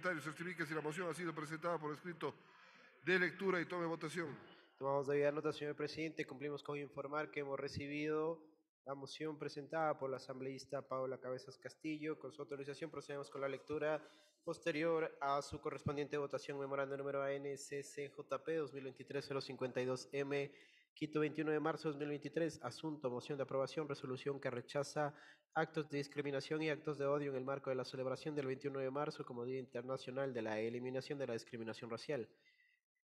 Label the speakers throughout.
Speaker 1: secretario, certifique si la moción ha sido presentada por escrito de lectura y tome votación.
Speaker 2: Tomamos debida nota, señor presidente. Cumplimos con informar que hemos recibido la moción presentada por la asambleísta Paola Cabezas Castillo. Con su autorización procedemos con la lectura posterior a su correspondiente votación. Memorando número ANCCJP 2023-052M, Quito, 21 de marzo de 2023. Asunto: moción de aprobación, resolución que rechaza actos de discriminación y actos de odio en el marco de la celebración del 21 de marzo como Día Internacional de la Eliminación de la Discriminación Racial.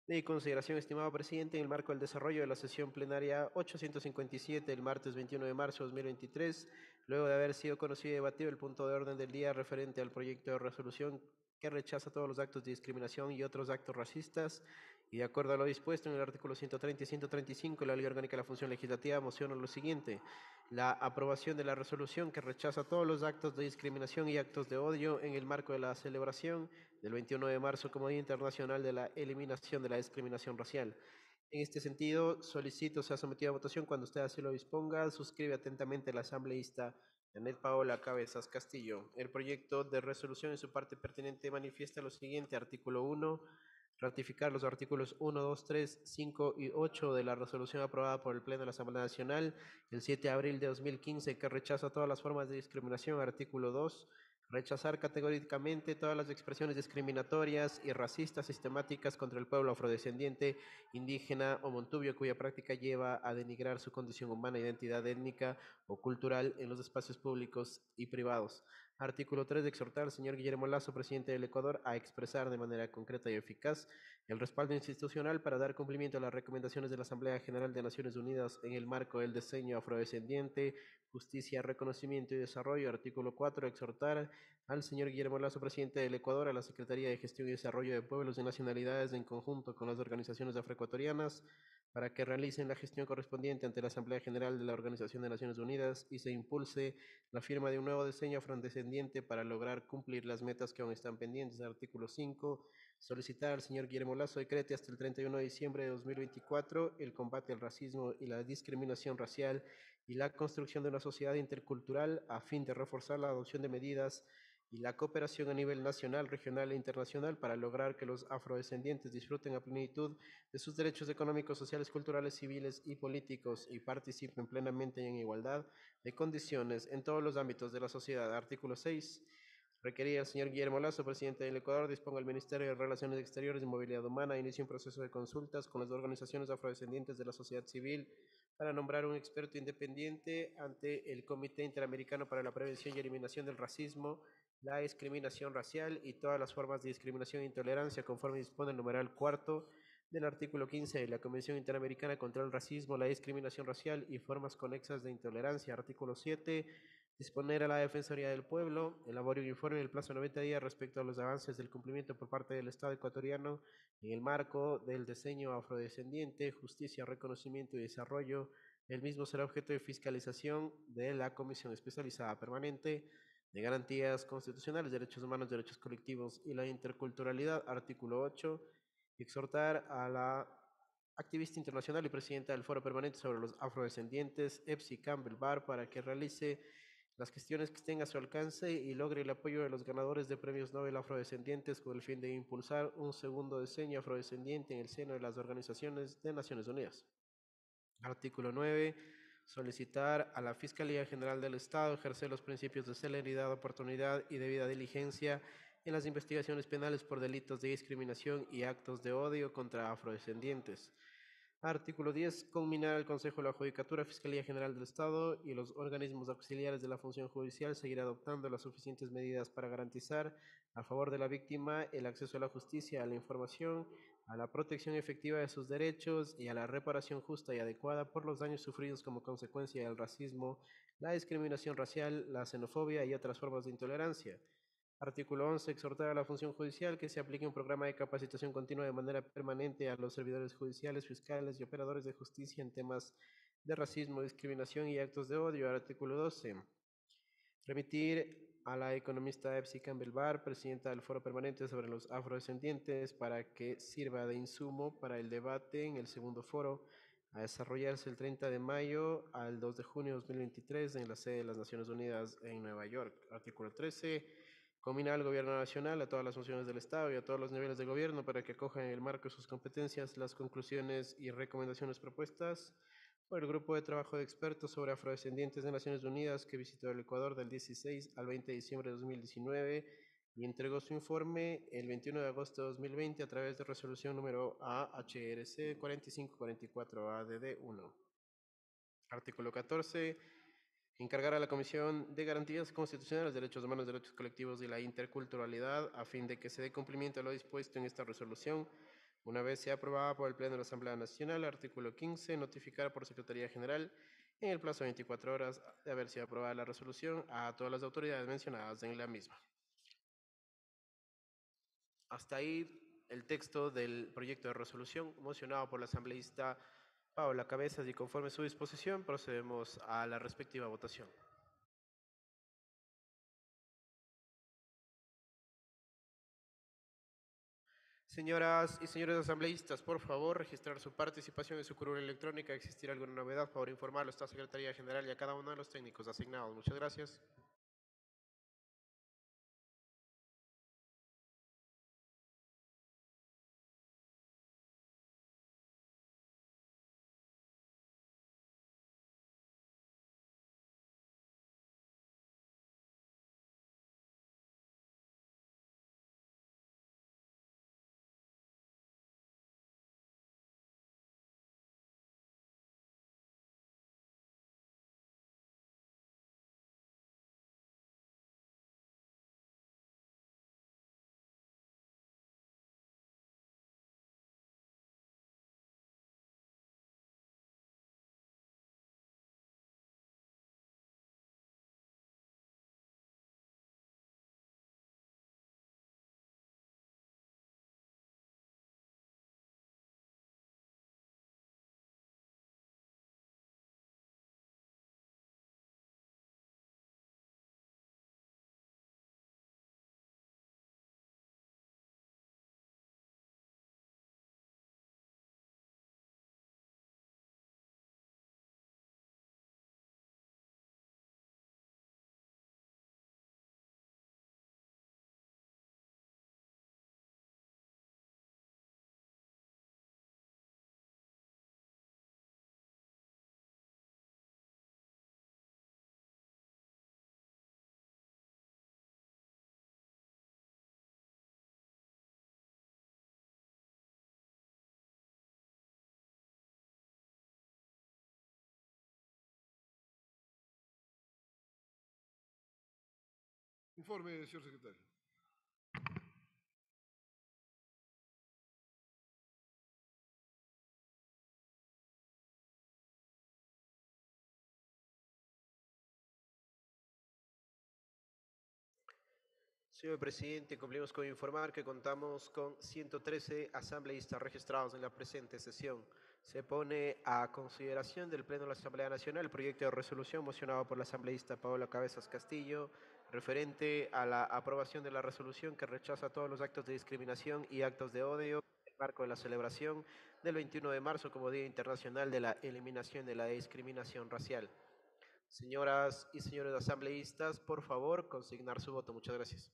Speaker 2: De consideración, estimado presidente, en el marco del desarrollo de la sesión plenaria 857 el martes 21 de marzo de 2023, luego de haber sido conocido y debatido el punto de orden del día referente al proyecto de resolución que rechaza todos los actos de discriminación y otros actos racistas, y de acuerdo a lo dispuesto en el artículo 130 y 135 de la Ley Orgánica de la Función Legislativa, mociono lo siguiente: la aprobación de la resolución que rechaza todos los actos de discriminación y actos de odio en el marco de la celebración del 21 de marzo como Día Internacional de la Eliminación de la Discriminación Racial. En este sentido, solicito sea sometido a votación cuando usted así lo disponga. Suscribe atentamente la asambleísta Janet Paola Cabezas Castillo. El proyecto de resolución en su parte pertinente manifiesta lo siguiente: artículo 1. Ratificar los artículos 1, 2, 3, 5 y 8 de la resolución aprobada por el Pleno de la Asamblea Nacional el 7 de abril de 2015, que rechaza todas las formas de discriminación. Artículo 2. Rechazar categóricamente todas las expresiones discriminatorias y racistas sistemáticas contra el pueblo afrodescendiente, indígena o montubio, cuya práctica lleva a denigrar su condición humana, identidad étnica o cultural en los espacios públicos y privados. Artículo 3. De exhortar al señor Guillermo Lasso, presidente del Ecuador, a expresar de manera concreta y eficaz el respaldo institucional para dar cumplimiento a las recomendaciones de la Asamblea General de Naciones Unidas en el marco del diseño afrodescendiente, justicia, reconocimiento y desarrollo. Artículo 4. Exhortar al señor Guillermo Lasso, presidente del Ecuador, a la Secretaría de Gestión y Desarrollo de Pueblos y Nacionalidades, en conjunto con las organizaciones afroecuatorianas, para que realicen la gestión correspondiente ante la Asamblea General de la Organización de Naciones Unidas y se impulse la firma de un nuevo diseño afrodescendiente para lograr cumplir las metas que aún están pendientes. Artículo 5. Solicitar al señor Guillermo Lasso decrete hasta el 31 de diciembre de 2024 el combate al racismo y la discriminación racial y la construcción de una sociedad intercultural a fin de reforzar la adopción de medidas y la cooperación a nivel nacional, regional e internacional para lograr que los afrodescendientes disfruten a plenitud de sus derechos económicos, sociales, culturales, civiles y políticos y participen plenamente y en igualdad de condiciones en todos los ámbitos de la sociedad. Artículo 6. Requería al señor Guillermo Lasso, presidente del Ecuador, disponga al Ministerio de Relaciones Exteriores y Movilidad Humana, inicie un proceso de consultas con las organizaciones afrodescendientes de la sociedad civil para nombrar un experto independiente ante el Comité Interamericano para la Prevención y Eliminación del Racismo, la discriminación racial y todas las formas de discriminación e intolerancia, conforme dispone el numeral cuarto del artículo 15 de la Convención Interamericana contra el Racismo, la Discriminación Racial y Formas Conexas de Intolerancia. Artículo 7. Disponer a la Defensoría del Pueblo elabore un informe en el plazo de 90 días respecto a los avances del cumplimiento por parte del Estado ecuatoriano en el marco del diseño afrodescendiente, justicia, reconocimiento y desarrollo. El mismo será objeto de fiscalización de la Comisión Especializada Permanente de Garantías Constitucionales, Derechos Humanos, Derechos Colectivos y la Interculturalidad. Artículo 8. Exhortar a la activista internacional y presidenta del Foro Permanente sobre los Afrodescendientes, Epsi Campbell Barr, para que realice las gestiones que estén a su alcance y logre el apoyo de los ganadores de premios Nobel afrodescendientes con el fin de impulsar un segundo diseño afrodescendiente en el seno de las organizaciones de Naciones Unidas. Artículo 9. Solicitar a la Fiscalía General del Estado ejercer los principios de celeridad, oportunidad y debida diligencia en las investigaciones penales por delitos de discriminación y actos de odio contra afrodescendientes. Artículo 10. Conminar al Consejo de la Judicatura, Fiscalía General del Estado y los organismos auxiliares de la función judicial seguir adoptando las suficientes medidas para garantizar a favor de la víctima el acceso a la justicia, a la información, a la protección efectiva de sus derechos y a la reparación justa y adecuada por los daños sufridos como consecuencia del racismo, la discriminación racial, la xenofobia y otras formas de intolerancia. Artículo 11. Exhortar a la función judicial que se aplique un programa de capacitación continua de manera permanente a los servidores judiciales, fiscales y operadores de justicia en temas de racismo, discriminación y actos de odio. Artículo 12. Remitir a la economista Epsi Campbell Barr, presidenta del Foro Permanente sobre los Afrodescendientes, para que sirva de insumo para el debate en el segundo foro a desarrollarse el 30 de mayo al 2 de junio de 2023 en la sede de las Naciones Unidas en Nueva York. Artículo 13. Combina al Gobierno Nacional, a todas las funciones del Estado y a todos los niveles de gobierno para que acojan en el marco de sus competencias las conclusiones y recomendaciones propuestas por el Grupo de Trabajo de Expertos sobre Afrodescendientes de Naciones Unidas que visitó el Ecuador del 16 al 20 de diciembre de 2019 y entregó su informe el 21 de agosto de 2020 a través de resolución número AHRC 4544-ADD1. Artículo 14. Encargar a la Comisión de Garantías Constitucionales, Derechos Humanos, Derechos Colectivos y la Interculturalidad a fin de que se dé cumplimiento a lo dispuesto en esta resolución. Una vez sea aprobada por el Pleno de la Asamblea Nacional, artículo 15, notificar por Secretaría General en el plazo de 24 horas de haber sido aprobada la resolución a todas las autoridades mencionadas en la misma. Hasta ahí el texto del proyecto de resolución mocionado por la asambleísta Paola Cabezas y conforme a su disposición procedemos a la respectiva votación. Señoras y señores asambleístas, por favor, registrar su participación en su curul electrónica. ¿Existir alguna novedad? Por favor, informarlo a esta Secretaría General y a cada uno de los técnicos asignados. Muchas gracias.
Speaker 1: Informe, señor secretario.
Speaker 2: Señor presidente, cumplimos con informar que contamos con 113 asambleístas registrados en la presente sesión. Se pone a consideración del Pleno de la Asamblea Nacional el proyecto de resolución mocionado por la asambleísta Paola Cabezas Castillo, referente a la aprobación de la resolución que rechaza todos los actos de discriminación y actos de odio en el marco de la celebración del 21 de marzo como Día Internacional de la Eliminación de la Discriminación Racial. Señoras y señores asambleístas, por favor, consignar su voto. Muchas gracias.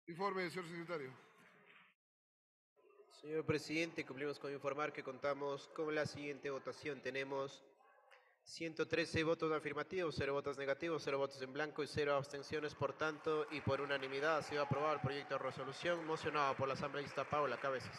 Speaker 1: Informe, señor secretario.
Speaker 2: Señor presidente, cumplimos con informar que contamos con la siguiente votación. Tenemos 113 votos afirmativos, 0 votos negativos, 0 votos en blanco y 0 abstenciones. Por tanto, y por unanimidad ha sido aprobado el proyecto de resolución mocionado por la asambleísta Paula Cabezas.